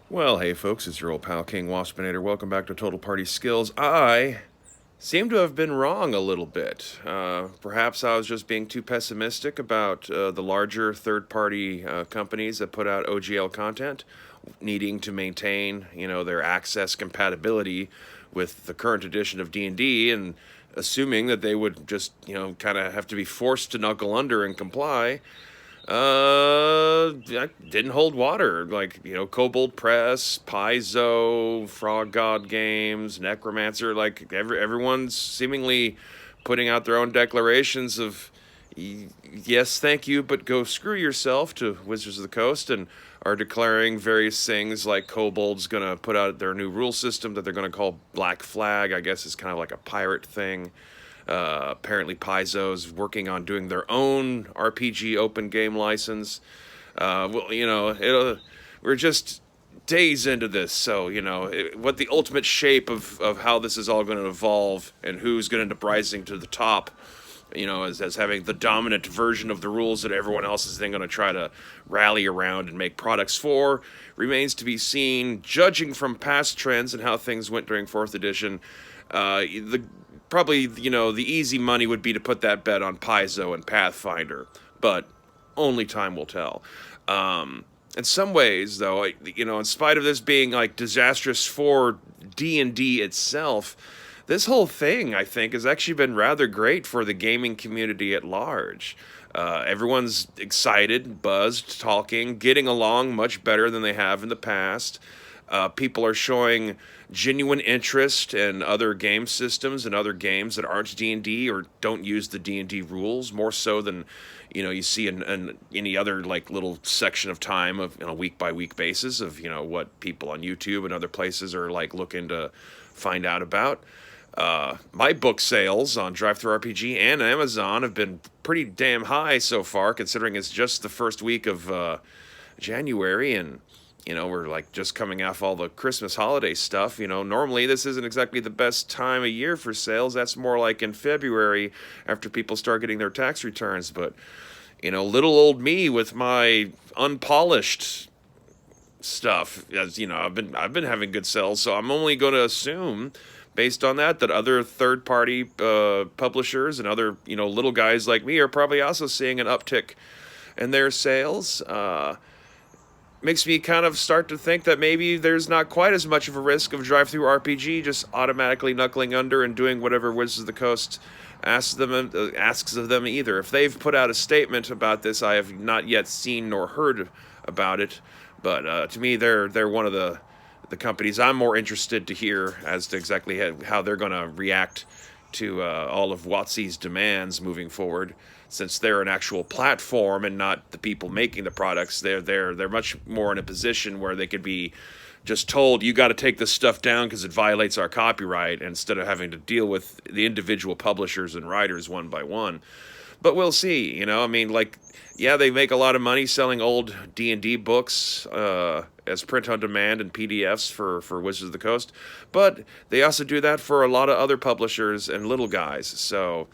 Well, hey folks, it's your old pal King Waspinator. Welcome back to Total Party Skills. I seem to have been wrong a little bit. Perhaps I was just being too pessimistic about the larger third-party companies that put out OGL content, needing to maintain, their access compatibility with the current edition of D&D, and assuming that they would just, kind of have to be forced to knuckle under and comply. That didn't hold water. Like, Kobold Press, Paizo, Frog God Games, Necromancer, like everyone's seemingly putting out their own declarations of yes, thank you, but go screw yourself to Wizards of the Coast, and are declaring various things like Kobold's going to put out their new rule system that they're going to call Black Flag. I guess is kind of like a pirate thing. Apparently, Paizo's working on doing their own RPG open game license. We're just days into this, so what the ultimate shape of how this is all going to evolve and who's going to end up rising to the top, as having the dominant version of the rules that everyone else is then going to try to rally around and make products for, remains to be seen. Judging from past trends and how things went during fourth edition, the probably the easy money would be to put that bet on Paizo and Pathfinder, but only time will tell. In some ways, though, in spite of this being like disastrous for D&D itself, this whole thing, I think, has actually been rather great for the gaming community at large. Everyone's excited, buzzed, talking, getting along much better than they have in the past. People are showing genuine interest in other game systems and other games that aren't D&D or don't use the D&D rules more so than you see in any other like little section of time of on a week by week basis of what people on YouTube and other places are like looking to find out about. My book sales on DriveThruRPG and Amazon have been pretty damn high so far, considering it's just the first week of January, and we're like just coming off all the Christmas holiday stuff. Normally this isn't exactly the best time of year for sales. That's more like in February after people start getting their tax returns. But, little old me with my unpolished stuff, as I've been having good sales, so I'm only going to assume based on that other third-party publishers and other little guys like me are probably also seeing an uptick in their sales. Makes me kind of start to think that maybe there's not quite as much of a risk of DriveThruRPG just automatically knuckling under and doing whatever Wizards of the Coast asks of them either. If they've put out a statement about this, I have not yet seen nor heard about it. But to me, they're one of the companies I'm more interested to hear as to exactly how they're going to react to all of WotC's demands moving forward. Since they're an actual platform and not the people making the products, they're much more in a position where they could be just told, you got to take this stuff down because it violates our copyright, instead of having to deal with the individual publishers and writers one by one. But we'll see. I mean, like, yeah, they make a lot of money selling old D&D books as print on demand and PDFs for Wizards of the Coast, but they also do that for a lot of other publishers and little guys. So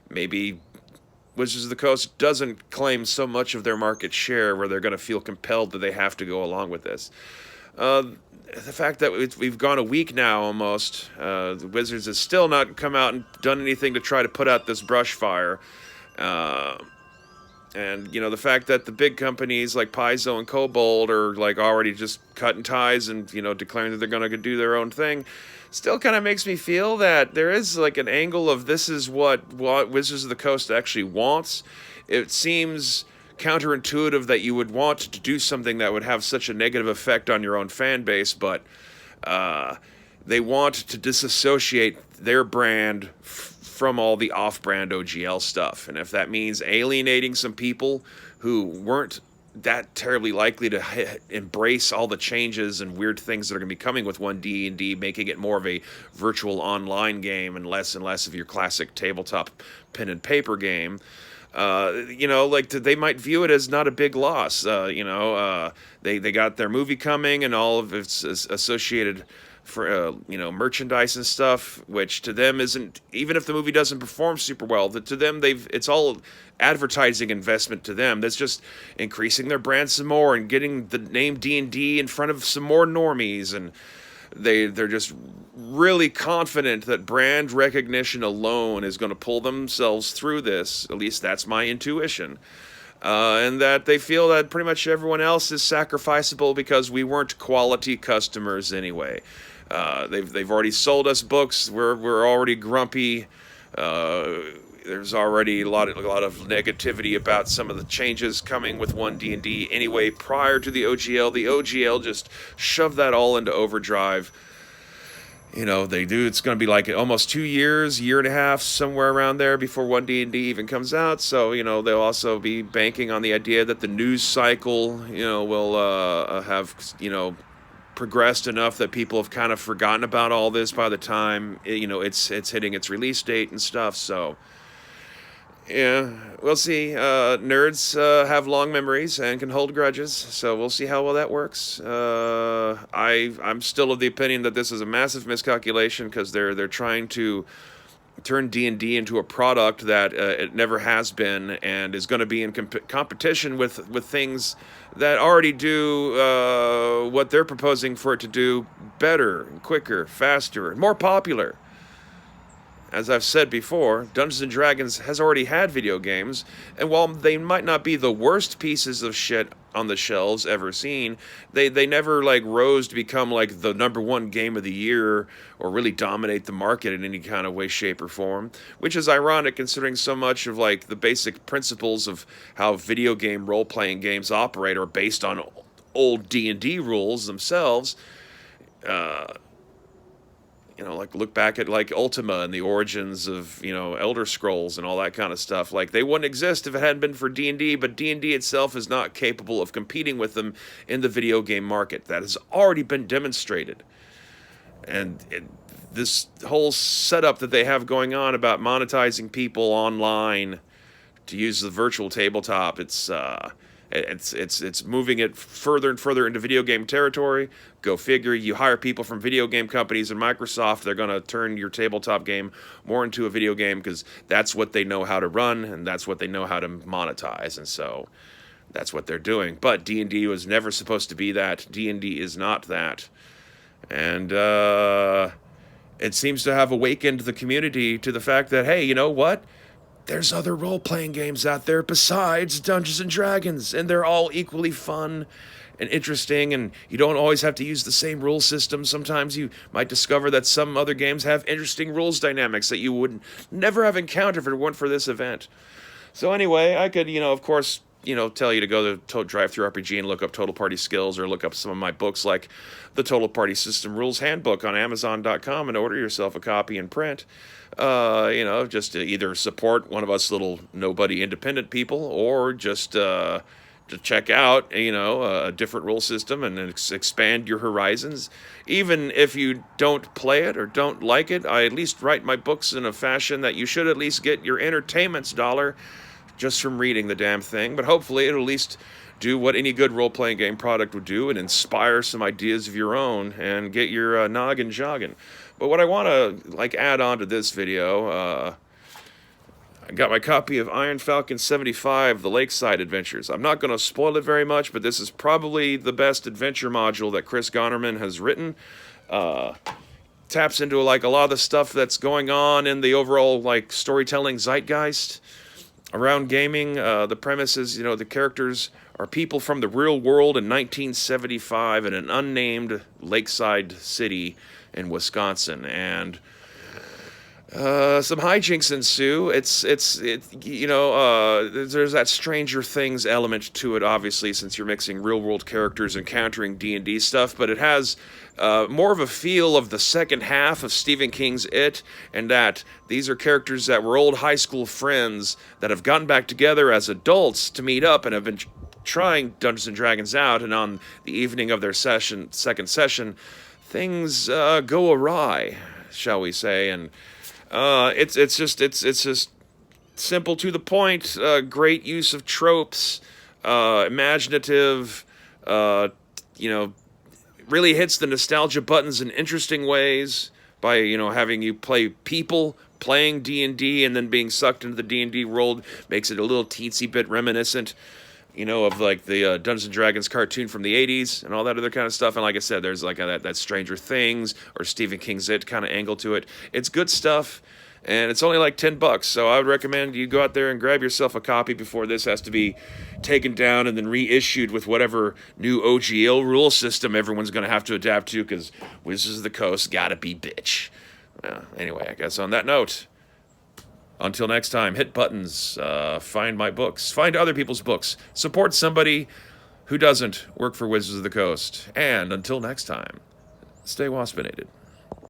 maybe Wizards of the Coast doesn't claim so much of their market share where they're going to feel compelled that they have to go along with this. The fact that we've gone a week now almost, the Wizards has still not come out and done anything to try to put out this brush fire. And the fact that the big companies like Paizo and Kobold are like already just cutting ties and declaring that they're going to do their own thing, still kind of makes me feel that there is like an angle of this is what Wizards of the Coast actually wants. It seems counterintuitive that you would want to do something that would have such a negative effect on your own fan base, but they want to disassociate their brand from all the off-brand OGL stuff. And if that means alienating some people who weren't that terribly likely to embrace all the changes and weird things that are going to be coming with 1D&D, making it more of a virtual online game and less of your classic tabletop pen and paper game, like they might view it as not a big loss. They got their movie coming and all of its associated for merchandise and stuff, which to them isn't, even if the movie doesn't perform super well, that to them it's all advertising investment to them. That's just increasing their brand some more and getting the name D&D in front of some more normies, and they're just really confident that brand recognition alone is going to pull themselves through this. At least that's my intuition. And that they feel that pretty much everyone else is sacrificable because we weren't quality customers anyway. They've already sold us books. We're already grumpy. There's already a lot of negativity about some of the changes coming with 1D&D anyway. Prior to the OGL, the OGL just shoved that all into overdrive. They do. It's going to be like almost 2 years, year and a half, somewhere around there before 1D&D even comes out. So, they'll also be banking on the idea that the news cycle, will have, progressed enough that people have kind of forgotten about all this by the time, it's hitting its release date and stuff. So, yeah, we'll see. Nerds have long memories and can hold grudges, so we'll see how well that works. I'm still of the opinion that this is a massive miscalculation because they're trying to turn D&D into a product that it never has been, and is going to be in competition with things that already do what they're proposing for it to do better, quicker, faster, and more popular. As I've said before, Dungeons & Dragons has already had video games, and while they might not be the worst pieces of shit on the shelves ever seen, they never rose to become the #1 game of the year or really dominate the market in any kind of way, shape, or form, which is ironic considering so much of the basic principles of how video game role-playing games operate are based on old D&D rules themselves. Look back at Ultima and the origins of, Elder Scrolls and all that kind of stuff. They wouldn't exist if it hadn't been for D&D, but D&D itself is not capable of competing with them in the video game market. That has already been demonstrated. And this whole setup that they have going on about monetizing people online to use the virtual tabletop, it's moving it further and further into video game territory. Go figure. You hire people from video game companies and Microsoft, they're going to turn your tabletop game more into a video game because that's what they know how to run and that's what they know how to monetize. And so that's what they're doing. But D&D was never supposed to be that. D&D is not that. And it seems to have awakened the community to the fact that, hey, you know what? There's other role-playing games out there besides Dungeons & Dragons, and they're all equally fun and interesting, and you don't always have to use the same rule system. Sometimes you might discover that some other games have interesting rules dynamics that you would never have encountered if it weren't for this event. So anyway, I could, of course, tell you to go to Drive-Thru RPG and look up Total Party Skills, or look up some of my books like the Total Party System Rules Handbook on Amazon.com and order yourself a copy in print. Just to either support one of us little nobody independent people, or just to check out, a different rule system and expand your horizons. Even if you don't play it or don't like it, I at least write my books in a fashion that you should at least get your entertainment's dollar just from reading the damn thing. But hopefully it'll at least do what any good role-playing game product would do and inspire some ideas of your own and get your noggin jogging. But what I want to add on to this video, I got my copy of Iron Falcon 75, The Lakeside Adventures. I'm not going to spoil it very much, but this is probably the best adventure module that Chris Gonnerman has written. Taps into a lot of the stuff that's going on in the overall storytelling zeitgeist around gaming. The premise is, the characters are people from the real world in 1975 in an unnamed lakeside city in Wisconsin, and some hijinks ensue. There's that Stranger Things element to it, obviously, since you're mixing real world characters encountering D&D stuff, but it has more of a feel of the second half of Stephen King's It, and that these are characters that were old high school friends that have gotten back together as adults to meet up and have been trying Dungeons & Dragons out, and on the evening of their second session, things go awry, shall we say, and it's just simple to the point, great use of tropes, imaginative, really hits the nostalgia buttons in interesting ways by, having you play people playing D&D and then being sucked into the D&D world, makes it a little teensy bit reminiscent, of like the Dungeons and Dragons cartoon from the 80s and all that other kind of stuff. And like I said, there's like that Stranger Things or Stephen King's It kind of angle to it. It's good stuff. And it's only like $10, so I would recommend you go out there and grab yourself a copy before this has to be taken down and then reissued with whatever new OGL rule system everyone's going to have to adapt to, because Wizards of the Coast gotta be bitch. Anyway, I guess on that note, until next time, hit buttons, find my books, find other people's books, support somebody who doesn't work for Wizards of the Coast, and until next time, stay waspinated.